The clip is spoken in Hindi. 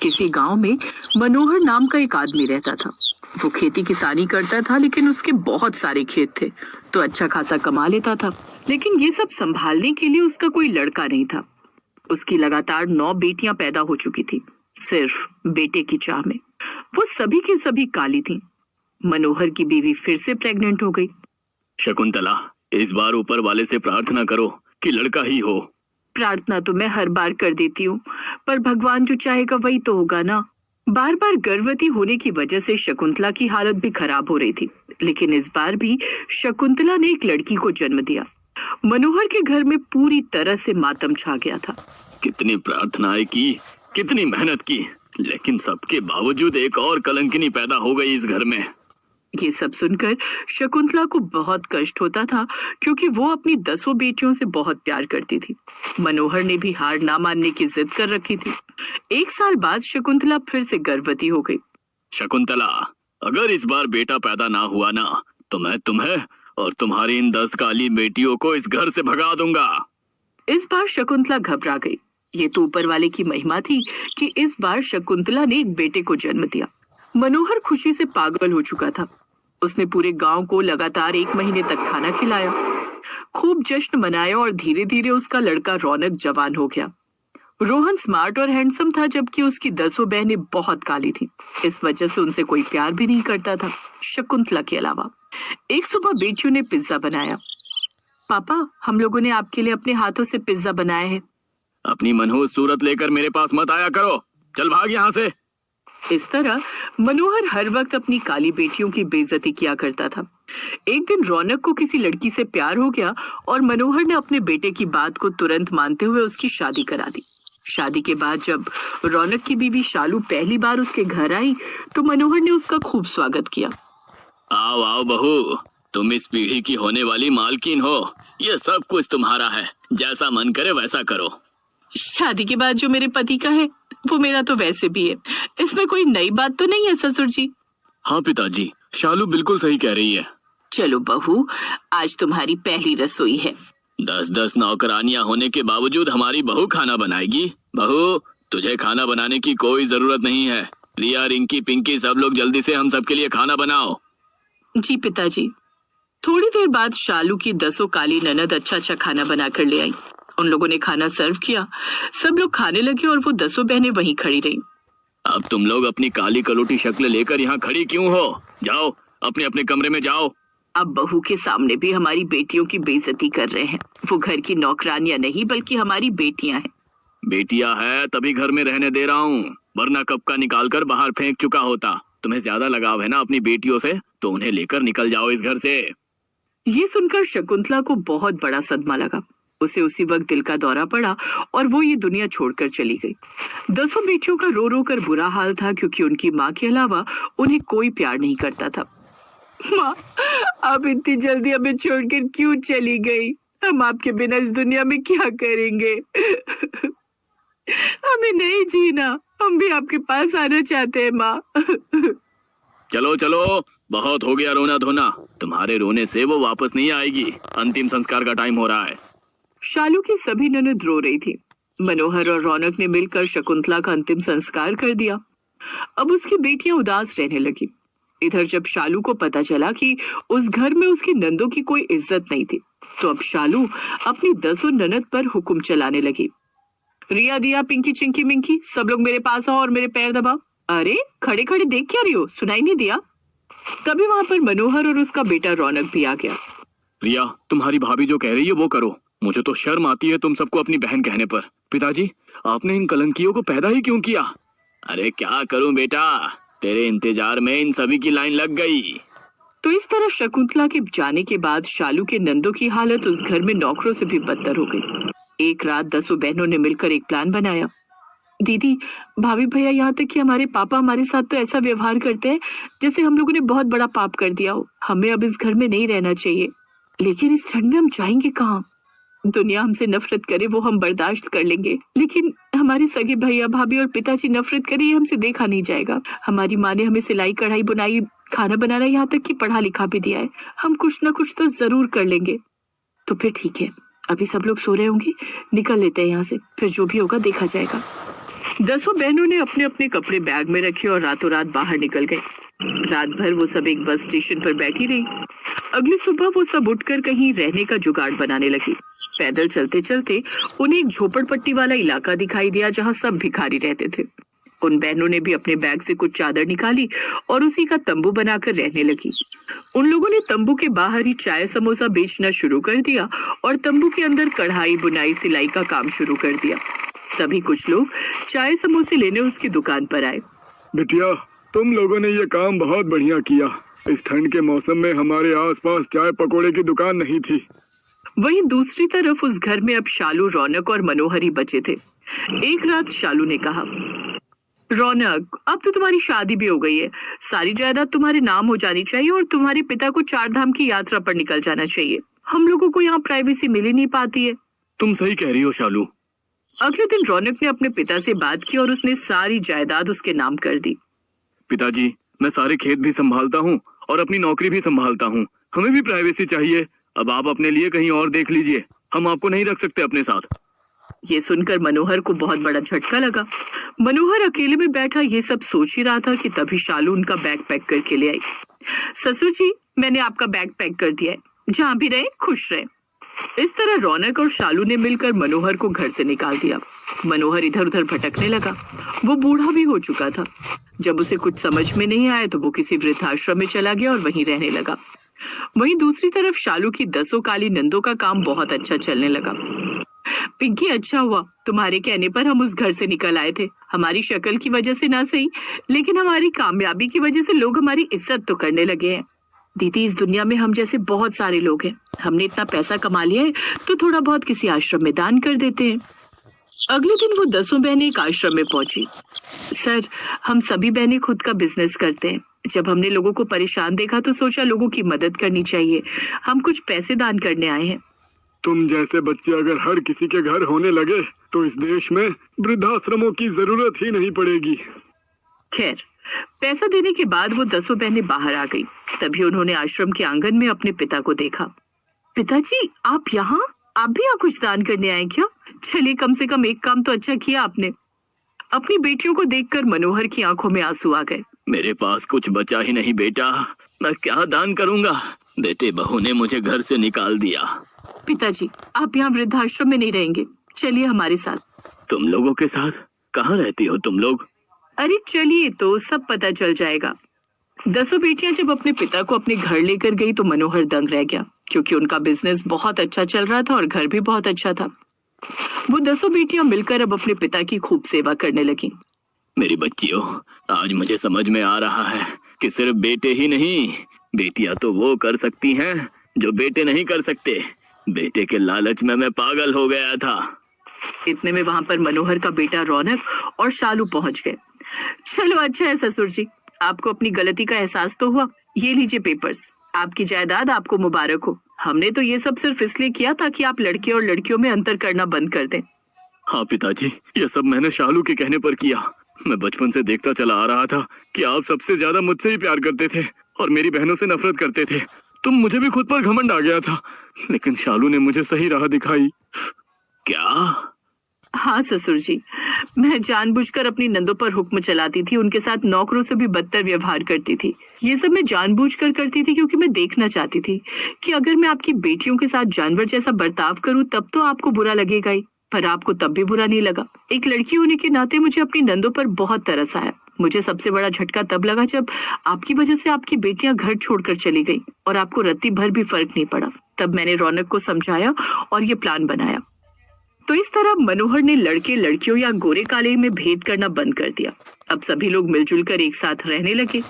किसी गांव में मनोहर नाम का एक आदमी रहता था। वो खेती किसानी करता था, लेकिन उसके बहुत सारे खेत थे, तो अच्छा खासा कमा लेता था। लेकिन ये सब संभालने के लिए उसका कोई लड़का नहीं था। उसकी लगातार 9 बेटियां पैदा हो चुकी थी, सिर्फ बेटे की चाह में। वो सभी की सभी काली थीं। मनोहर की बीवी फिर से प्रेग्नेंट हो गई। शकुंतला, इस बार ऊपर वाले से प्रार्थना करो कि लड़का ही हो। प्रार्थना तो मैं हर बार कर देती हूँ, पर भगवान जो चाहेगा वही तो होगा ना। बार बार गर्भवती होने की वजह से शकुंतला की हालत भी खराब हो रही थी, लेकिन इस बार भी शकुंतला ने एक लड़की को जन्म दिया। मनोहर के घर में पूरी तरह से मातम छा गया था। कितनी प्रार्थनाएं की, कितनी मेहनत की, लेकिन सबके बावजूद एक और कलंकिनी पैदा हो गई इस घर में। ये सब सुनकर शकुंतला को बहुत कष्ट होता था, क्योंकि वो अपनी 10 बेटियों से बहुत प्यार करती थी। मनोहर ने भी हार ना मानने की जिद कर रखी थी। 1 साल बाद शकुंतला फिर से गर्भवती हो गई। शकुंतला, अगर इस बार बेटा पैदा ना हुआ ना, तो मैं तुम्हें और तुम्हारी इन 10 काली बेटियों को इस घर से भगा दूंगा। इस बार शकुंतला घबरा गई। ये तो ऊपर वाले की महिमा थी कि इस बार शकुंतला ने एक बेटे को जन्म दिया। मनोहर खुशी से पागल हो चुका था। उसने पूरे गांव को लगातार 1 महीने तक खाना खिलाया, खूब जश्न मनाया, और धीरे धीरे उसका लड़का रौनक जवान हो गया। रोहन स्मार्ट और हैंडसम था, जबकि उसकी 10 बहनें बहुत काली थीं। इस वजह से उनसे कोई प्यार भी नहीं करता था, शकुंतला के अलावा। एक सुबह बेटियों ने पिज्जा बनाया। पापा, हम लोगों ने आपके लिए अपने हाथों से पिज्जा बनाया है। अपनी मनहूस सूरत लेकर मेरे पास मत आया करो, चल भाग यहाँ से। इस तरह मनोहर हर वक्त अपनी काली बेटियों की बेइज्जती किया करता था। एक दिन रौनक को किसी लड़की से प्यार हो गया और मनोहर ने अपने बेटे की बात को तुरंत मानते हुए उसकी शादी करा दी। शादी के बाद जब रौनक की बीवी शालू पहली बार उसके घर आई, तो मनोहर ने उसका खूब स्वागत किया। आओ आओ बहू, तुम इस पीढ़ी की होने वाली मालकिन हो। ये सब कुछ तुम्हारा है, जैसा मन करे वैसा करो। शादी के बाद जो मेरे पति का है वो मेरा तो वैसे भी है। इसमें कोई नई बात तो नहीं है ससुर जी? हाँ पिताजी, शालू बिल्कुल सही कह रही है। चलो बहू, आज तुम्हारी पहली रसोई है। 10-10 नौकरानियां होने के बावजूद हमारी बहू खाना बनाएगी? बहू, तुझे खाना बनाने की कोई जरूरत नहीं है। रिया, रिंकी, पिंकी, सब लोग जल्दी से हम सबके लिए खाना बनाओ। जी पिताजी। थोड़ी देर बाद शालू की 10 काली ननद अच्छा अच्छा खाना बनाकर ले आई। उन लोगों ने खाना सर्व किया, सब लोग खाने लगे और वो 10 बहनें वहीं खड़ी रहीं। अब तुम लोग अपनी काली कलोटी शक्ल लेकर यहाँ खड़ी क्यों हो? जाओ, अपने अपने कमरे में जाओ। अब बहू के सामने भी हमारी बेटियों की बेइज्जती कर रहे हैं। वो घर की नौकरानियां नहीं, बल्कि हमारी बेटियां हैं। बेटियां है तभी घर में रहने दे रहा हूँ, वरना कब का निकाल कर बाहर फेंक चुका होता। तुम्हें ज्यादा लगाव है ना अपनी बेटियों से, तो उन्हें लेकर निकल जाओ इस घर से। ये सुनकर शकुंतला को बहुत बड़ा सदमा लगा। उसे उसी वक्त दिल का दौरा पड़ा और वो ये दुनिया छोड़कर चली गई। 10 बेटियों का रो रो कर बुरा हाल था, क्योंकि उनकी माँ के अलावा उन्हें कोई प्यार नहीं करता था। माँ, आप इतनी जल्दी हमें छोड़कर क्यों चली गई? हम आपके बिना इस दुनिया में क्या करेंगे? हमें नहीं जीना, हम भी आपके पास आना चाहते हैं माँ। चलो चलो, बहुत हो गया रोना धोना। तुम्हारे रोने से वो वापस नहीं आएगी। अंतिम संस्कार का टाइम हो रहा है। शालू की सभी ननद रो रही थी। मनोहर और रौनक ने मिलकर शकुंतला का अंतिम संस्कार कर दिया। अब उसकी बेटियां उदास रहने लगी। इधर जब शालू को पता चला कि उस घर में उसकी नंदों की कोई इज्जत नहीं थी, तो अब शालू अपनी 10 ननद पर हुक्म चलाने लगी। रिया, दिया, पिंकी, चिंकी, मिंकी, सब लोग मेरे पास आओ और मेरे पैर दबाओ। अरे खड़े खड़े देख क्या रही हो, सुनाई नहीं दिया? तभी वहां पर मनोहर और उसका बेटा रौनक भी आ गया। रिया, तुम्हारी भाभी जो कह रही है वो करो। मुझे तो शर्म आती है तुम सबको अपनी बहन कहने पर। पिताजी, आपने इन कलंकियों को पैदा ही क्यों किया? अरे क्या करूं बेटा, तेरे इंतजार में इन सभी की लाइन लग गई। तो इस तरह शकुंतला के जाने के बाद शालू के नंदों की हालत उस घर में नौकरों से भी बदतर हो गई। एक रात 10 बहनों ने मिलकर एक प्लान बनाया। दीदी, भाभी, भैया, यहाँ तक कि हमारे पापा हमारे साथ तो ऐसा व्यवहार करते हैं जैसे हम लोगों ने बहुत बड़ा पाप कर दिया हो। हमें अब इस घर में नहीं रहना चाहिए। लेकिन इस ठंड में हम जाएंगे कहाँ? दुनिया हमसे नफरत करे वो हम बर्दाश्त कर लेंगे, लेकिन हमारे सगे भैया, भाभी और पिताजी नफरत करे, ये हमसे देखा नहीं जाएगा। हमारी माँ ने हमें सिलाई, कढ़ाई, बुनाई, खाना बनाना, यहाँ तक कि पढ़ा लिखा भी दिया है। हम कुछ ना कुछ तो जरूर कर लेंगे। तो फिर ठीक है, अभी सब लोग सो रहे होंगे, निकल लेते हैं यहाँ से, फिर जो भी होगा देखा जाएगा। 10 बहनों ने अपने अपने कपड़े बैग में रखे और रातों रात बाहर निकल गए। रात भर वो सब एक बस स्टेशन पर बैठी रही। अगली सुबह वो सब उठकर कहीं रहने का जुगाड़ बनाने लगी। पैदल चलते चलते उन्हें एक झोपड़पट्टी वाला इलाका दिखाई दिया जहाँ सब भिखारी रहते थे। उन बहनों ने भी अपने बैग से कुछ चादर निकाली और उसी का तंबू बनाकर रहने लगी। उन लोगों ने तंबू के बाहर ही चाय समोसा बेचना शुरू कर दिया और तंबू के अंदर कढ़ाई बुनाई सिलाई का काम शुरू कर दिया। तभी कुछ लोग चाय समोसे लेने उसकी दुकान पर आए। बिटिया, तुम लोगों ने ये काम बहुत बढ़िया किया। इस ठंड के मौसम में हमारे आसपास चाय पकोड़े की दुकान नहीं थी। वहीं दूसरी तरफ उस घर में अब शालू, रौनक और मनोहर ही बचे थे। एक रात शालू ने कहा, रौनक, अब तो तुम्हारी शादी भी हो गई है, सारी जायदाद तुम्हारे नाम हो जानी चाहिए और तुम्हारे पिता को 4 धाम की यात्रा पर निकल जाना चाहिए। हम लोगों को यहाँ प्राइवेसी मिल ही नहीं पाती है। तुम सही कह रही हो शालू। अगले दिन रौनक ने अपने पिता से बात की और उसने सारी जायदाद उसके नाम कर दी। पिताजी, मैं सारे खेत भी संभालता हूँ और अपनी नौकरी भी संभालता हूँ। हमें भी प्राइवेसी चाहिए। अब आप अपने लिए कहीं और देख लीजिए, हम आपको नहीं रख सकते अपने साथ। ये सुनकर मनोहर को बहुत बड़ा झटका लगा। मनोहर अकेले में बैठा ये सब सोच ही रहा था कि तभी शालू उनका बैग पैक करके ले आई। ससुर जी, मैंने आपका बैग पैक कर दिया है, जहाँ भी रहे खुश रहे। इस तरह रौनक और शालू ने मिलकर मनोहर को घर से निकाल दिया। मनोहर इधर उधर भटकने लगा। वो बूढ़ा भी हो चुका था। जब उसे कुछ समझ में नहीं आया तो वो किसी वृद्धाश्रम में चला गया और वहीं रहने लगा। वहीं दूसरी तरफ शालू की 10 काली नंदों का काम बहुत अच्छा चलने लगा। पिंकी, अच्छा हुआ तुम्हारे कहने पर हम उस घर से निकल आए थे। हमारी शक्ल की वजह से ना सही, लेकिन हमारी कामयाबी की वजह से लोग हमारी इज्जत तो करने लगे हैं। दीदी, इस दुनिया में हम जैसे बहुत सारे लोग हैं। हमने इतना पैसा कमा लिया है तो थोड़ा बहुत किसी आश्रम में दान कर देते हैं। अगले दिन वो 10 बहनें एक आश्रम में पहुंची। सर, हम सभी बहनें खुद का बिजनेस करते हैं। जब हमने लोगों को परेशान देखा तो सोचा लोगों की मदद करनी चाहिए। हम कुछ पैसे दान करने आए हैं। तुम जैसे बच्चे अगर हर किसी के घर होने लगे तो इस देश में वृद्धाश्रमों की जरूरत ही नहीं पड़ेगी। खैर, पैसा देने के बाद वो 10 बहनें बाहर आ गई। तभी उन्होंने आश्रम के आंगन में अपने पिता को देखा। पिताजी, आप यहाँ? आप भी यहाँ कुछ दान करने आए क्या? चलिए, कम से कम एक काम तो अच्छा किया आपने। अपनी बेटियों को देखकर मनोहर की आंखों में आंसू आ गए। मेरे पास कुछ बचा ही नहीं बेटा, मैं क्या दान करूंगा। बेटे बहू ने मुझे घर से निकाल दिया। पिताजी, आप यहाँ वृद्धाश्रम में नहीं रहेंगे, चलिए हमारे साथ। तुम लोगों के साथ? कहाँ रहती हो तुम लोग? अरे चलिए, तो सब पता चल जाएगा। 10 बेटियां जब अपने पिता को अपने घर लेकर गई तो मनोहर दंग रह गया, क्योंकि उनका बिजनेस बहुत अच्छा चल रहा था और घर भी बहुत अच्छा था। वो 10 बेटियां मिलकर अब अपने पिता की खूब सेवा करने लगी। मेरी बच्चियों, आज मुझे समझ में आ रहा है कि सिर्फ बेटे ही नहीं, बेटियां तो वो कर सकती हैं जो बेटे नहीं कर सकते। बेटे के लालच में मैं पागल हो गया था। इतने में वहां पर मनोहर का बेटा रौनक और शालू पहुंच गए। चलो, अच्छा है ससुर जी, आपको अपनी गलती का एहसास तो हुआ। ये लीजिए पेपर्स, आपकी जायदाद आपको मुबारक हो। हमने तो ये सब सिर्फ इसलिए किया ताकि आप लड़के और लड़कियों में अंतर करना बंद कर दें। हाँ पिताजी, ये सब मैंने शालू के कहने पर किया। मैं बचपन से देखता चला आ रहा था कि आप सबसे ज्यादा मुझसे ही प्यार करते थे और मेरी बहनों से नफरत करते थे। तो मुझे भी खुद पर घमंड आ गया था, लेकिन शालू ने मुझे सही राह दिखाई। क्या? हाँ ससुर जी, मैं जानबूझकर अपनी नंदों पर हुक्म चलाती थी, उनके साथ नौकरों से भी बदतर व्यवहार करती थी। ये सब मैं जानबूझकर करती थी क्योंकि मैं देखना चाहती थी कि अगर मैं आपकी बेटियों के साथ जानवर जैसा बर्ताव करूं तब तो आपको बुरा लगेगा ही, पर आपको तब भी बुरा नहीं लगा। एक लड़की होने के नाते मुझे अपनी नंदों पर बहुत तरस आया। मुझे सबसे बड़ा झटका तब लगा जब आपकी वजह से आपकी बेटियां घर छोड़कर चली गई और आपको रत्ती भर भी फर्क नहीं पड़ा। तब मैंने रौनक को समझाया और ये प्लान बनाया। तो इस तरह मनोहर ने लड़के लड़कियों या गोरे काले में भेद करना बंद कर दिया। अब सभी लोग मिलजुल कर एक साथ रहने लगे।